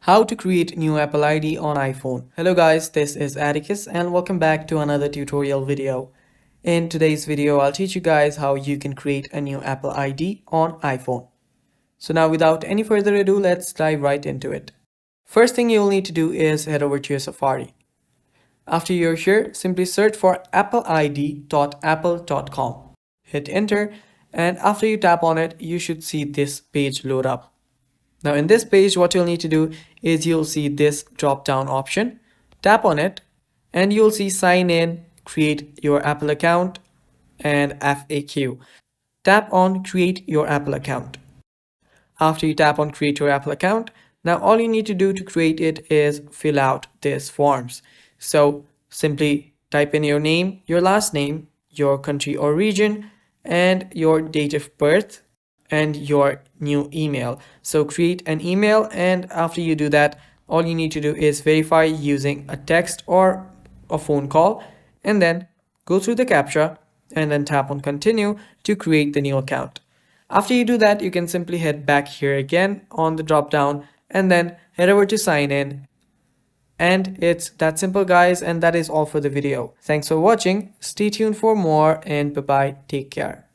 How to create new Apple ID on iPhone. Hello guys, this is Atticus and welcome back to another tutorial video. In today's video, I'll teach you guys how you can create a new Apple ID on iPhone. So now without any further ado, let's dive right into it. First thing you'll need to do is head over to your Safari. After you're here, simply search for appleid.apple.com. Hit enter, and after you tap on it, you should see this page load up. Now in this page, what you'll need to do is you'll see this drop down option. Tap on it and you'll see sign in, create your Apple account and FAQ. Tap on create your Apple account. After you tap on create your Apple account, now all you need to do to create it is fill out these forms. So simply type in your name, your last name, your country or region, and your date of birth and your new email. So create an email, and after you do that, all you need to do is verify using a text or a phone call, and then go through the captcha and then tap on continue to create the new account. After you do that, you can simply head back here again on the drop down and then head over to sign in. And it's that simple guys, and that is all for the video. Thanks for watching. Stay tuned for more and bye bye. Take care.